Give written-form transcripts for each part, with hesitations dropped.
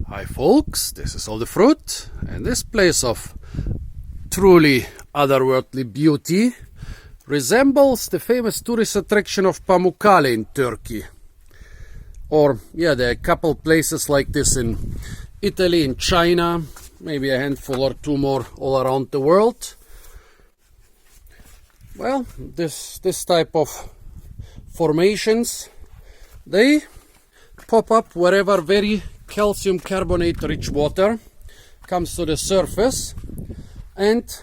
Hi folks, this is All the Fruit, and this place of truly otherworldly beauty resembles the famous tourist attraction of Pamukkale in Turkey. Or, yeah, there are a couple places like this in Italy, in China, maybe a handful or two more all around the world. Well, this type of formations, they pop up wherever very calcium carbonate rich water comes to the surface, and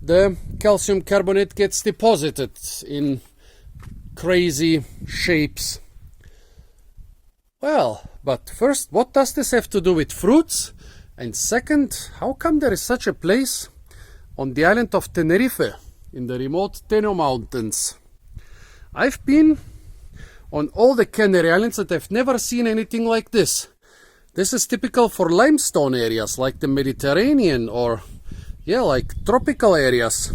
the calcium carbonate gets deposited in crazy shapes. Well, but first, what does this have to do with fruits? And second, how come there is such a place on the island of Tenerife in the remote Tenerife Mountains? I've been on all the Canary Islands and I've never seen anything like this. This is typical for limestone areas like the Mediterranean or, yeah, like tropical areas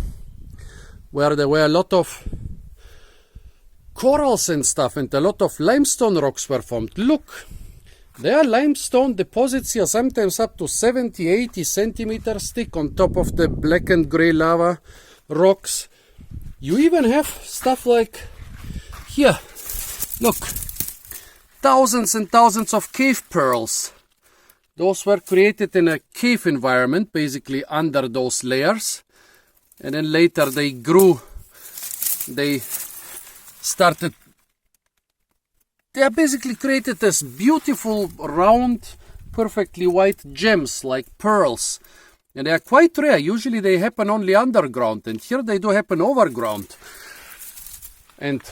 where there were a lot of corals and stuff and a lot of limestone rocks were formed. Look, there are limestone deposits here, sometimes up to 70-80 centimeters thick on top of the black and grey lava rocks. You even have stuff like here. Look, thousands and thousands of cave pearls. Those were created in a cave environment, basically under those layers. And then later they grew. They are basically created as beautiful, round, perfectly white gems like pearls. And they are quite rare. Usually they happen only underground. And here they do happen overground. And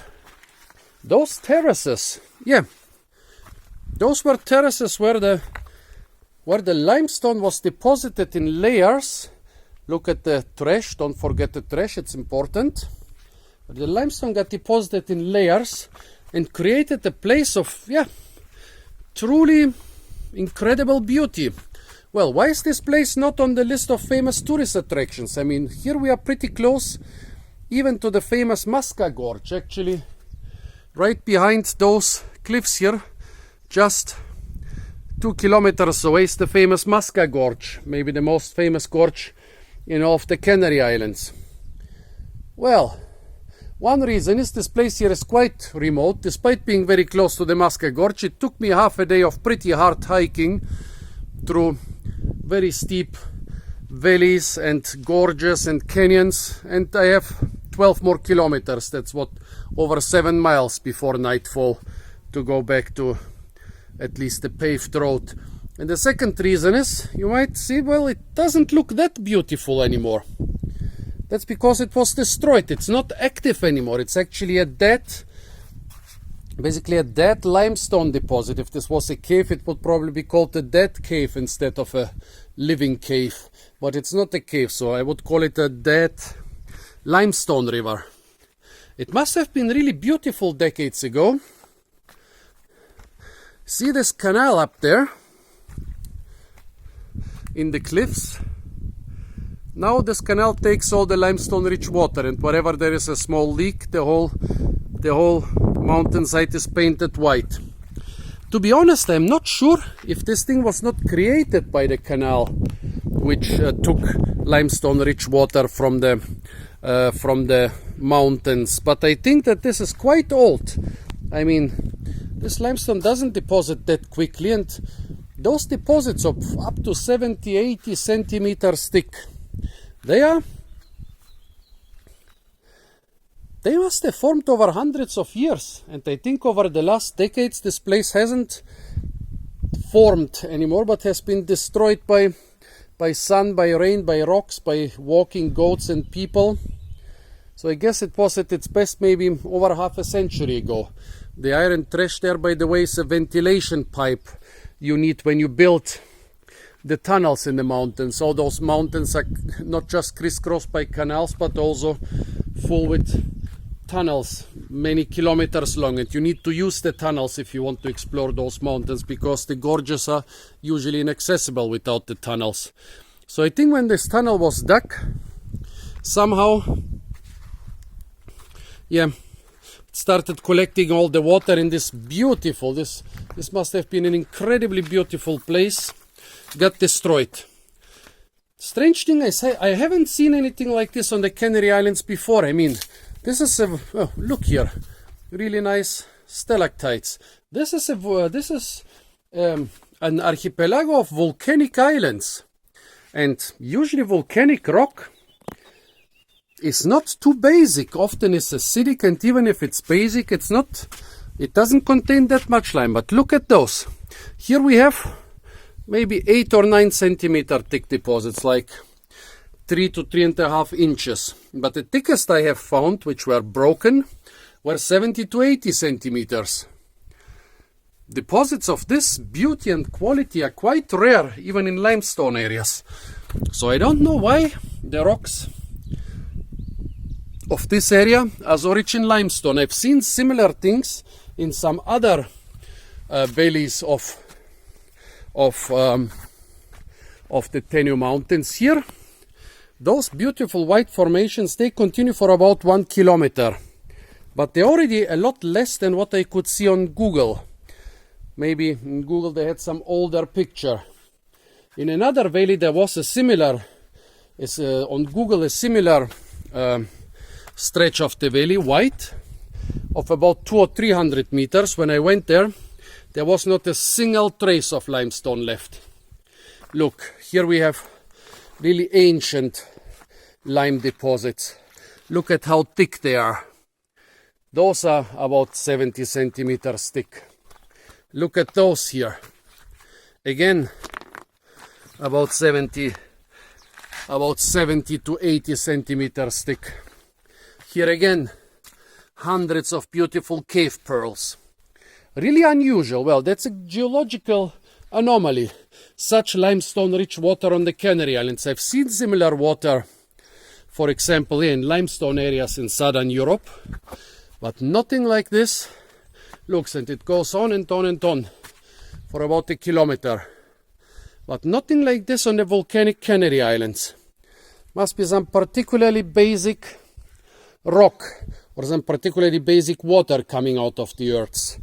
those terraces, yeah, those were terraces where the limestone was deposited in layers. Look at the trash, don't forget the trash, it's important. The limestone got deposited in layers and created a place of, yeah, truly incredible beauty. Well, why is this place not on the list of famous tourist attractions? I mean, here we are pretty close even to the famous Musca Gorge, actually. Right behind those cliffs here, just 2 kilometers away, is the famous Musca Gorge, maybe the most famous gorge in all of the Canary Islands. Well, one reason is this place here is quite remote. Despite being very close to the Musca Gorge, it took me half a day of pretty hard hiking through very steep valleys and gorges and canyons, and I have 12 more kilometers, that's what, over 7 miles before nightfall to go back to at least the paved road. And the second reason is, you might see, well, it doesn't look that beautiful anymore. That's because it was destroyed. It's not active anymore. It's actually basically a dead limestone deposit. If this was a cave, it would probably be called a dead cave instead of a living cave. But it's not a cave, so I would call it a dead limestone river. It must have been really beautiful decades ago. See this canal up there in the cliffs? Now this canal takes all the limestone rich water, and wherever there is a small leak, the whole mountainside is painted white. To be honest, I'm not sure if this thing was not created by the canal, which took limestone rich water from the mountains, but I think that this is quite old. I mean, this limestone doesn't deposit that quickly, and those deposits of up to 70-80 centimeters thick, they must have formed over hundreds of years, and I think over the last decades this place hasn't formed anymore, but has been destroyed by sun, by rain, by rocks, by walking goats and people. So I guess it was at its best maybe over half a century ago. The iron trash there, by the way, is a ventilation pipe you need when you build the tunnels in the mountains. All those mountains are not just crisscrossed by canals, but also full with tunnels, many kilometers long. And you need to use the tunnels if you want to explore those mountains, because the gorges are usually inaccessible without the tunnels. So I think when this tunnel was dug, somehow, yeah, started collecting all the water in this beautiful, this must have been an incredibly beautiful place, got destroyed. Strange thing I haven't seen anything like this on the Canary Islands before. I mean, this is a, oh, look here, really nice stalactites. This is an archipelago of volcanic islands, and usually volcanic rock is not too basic. Often it's acidic, and even if it's basic, it doesn't contain that much lime. But look at those. Here we have maybe 8 or 9 centimeter thick deposits, like 3 to 3.5 inches. But the thickest I have found, which were broken, were 70 to 80 centimeters. Deposits of this beauty and quality are quite rare, even in limestone areas. So I don't know why the rocks of this area are rich in limestone. I've seen similar things in some other valleys of the Tenerife Mountains. Here, those beautiful white formations, they continue for about 1 kilometer, but they're already a lot less than what I could see on Google. Maybe in Google they had some older picture. In another valley there was a similar, on Google a similar stretch of the valley, white, of about 200 or 300 meters. When I went there, there was not a single trace of limestone left. Look, here we have really ancient lime deposits. Look at how thick they are. Those are about 70 centimeters thick. Look at those here. Again, about 70 to 80 centimeters thick. Here again, hundreds of beautiful cave pearls. Really unusual. Well, that's a geological anomaly. Such limestone-rich water on the Canary Islands. I've seen similar water, for example, in limestone areas in southern Europe, but nothing like this. Looks, and it goes on and on and on for about 1 kilometer. But nothing like this on the volcanic Canary Islands. Must be some particularly basic rock or some particularly basic water coming out of the Earth's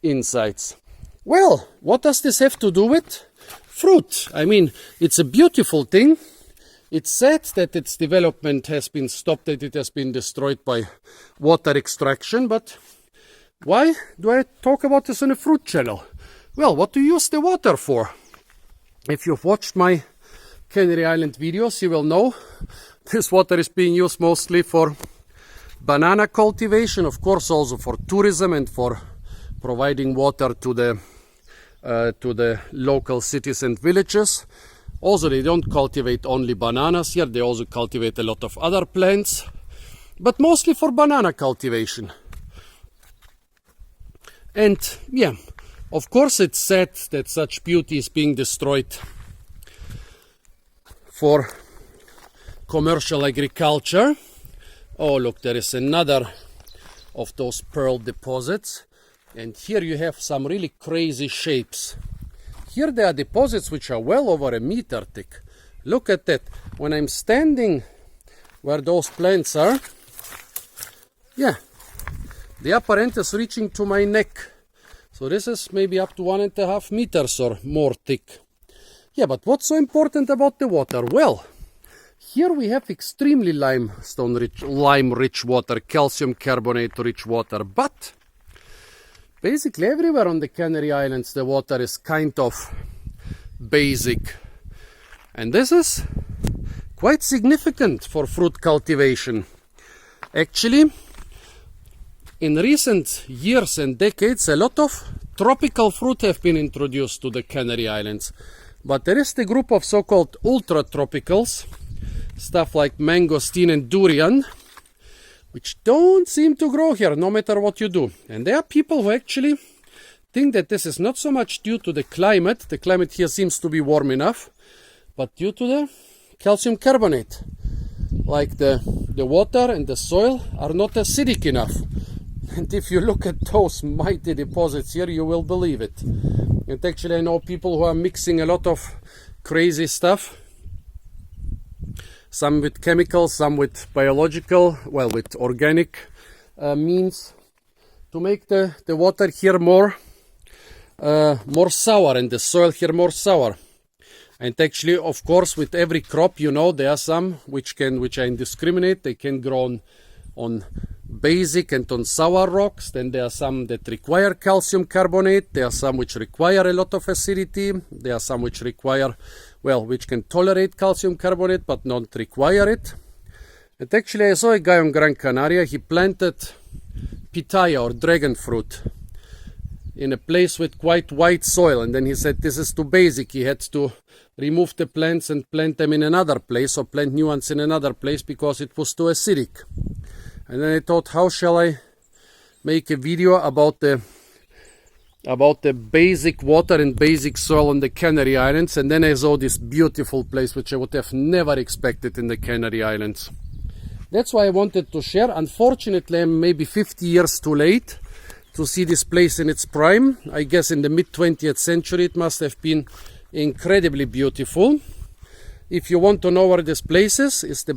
insides. Well, what does this have to do with fruit? I mean, it's a beautiful thing. It's sad that its development has been stopped, that it has been destroyed by water extraction, but why do I talk about this on a fruit channel? Well, what do you use the water for? If you've watched my Canary Island videos, you will know this water is being used mostly for banana cultivation, of course also for tourism and for providing water to the local cities and villages. Also, they don't cultivate only bananas here, they also cultivate a lot of other plants, but mostly for banana cultivation. And yeah, of course it's sad that such beauty is being destroyed for commercial agriculture. Oh, look, there is another of those pearl deposits. And here you have some really crazy shapes. Here there are deposits which are well over 1 meter thick. Look at that. When I'm standing where those plants are, yeah, the upper end is reaching to my neck. So this is maybe up to 1.5 meters or more thick. Yeah, but what's so important about the water? Well, here we have extremely lime-rich water, calcium carbonate-rich water, but basically everywhere on the Canary Islands the water is kind of basic. And this is quite significant for fruit cultivation. Actually, in recent years and decades, a lot of tropical fruit have been introduced to the Canary Islands. But there is the group of so-called ultra-tropicals, stuff like mangosteen and durian, which don't seem to grow here no matter what you do. And there are people who actually think that this is not so much due to the climate here seems to be warm enough, but due to the calcium carbonate. Like the water and the soil are not acidic enough. And if you look at those mighty deposits here, you will believe it. And actually I know people who are mixing a lot of crazy stuff. Some with chemicals, some with biological, well, with organic means. to make the water here more sour, and the soil here more sour. And actually, of course, with every crop, you know, there are some which are indiscriminate. They can grow on basic and on sour rocks. Then there are some that require calcium carbonate. There are some which require a lot of acidity. There are some which require, well, which can tolerate calcium carbonate but not require it. And actually, I saw a guy on Gran Canaria. He planted pitaya or dragon fruit in a place with quite white soil, and then he said this is too basic. He had to remove the plants and plant them in another place, or plant new ones in another place, because it was too acidic. And then I thought, how shall I make a video about the basic water and basic soil on the Canary Islands? And then I saw this beautiful place which I would have never expected in the Canary Islands. That's why I wanted to share. Unfortunately, I'm maybe 50 years too late to see this place in its prime. I guess in the mid-20th century it must have been incredibly beautiful. If you want to know where this place is, it's the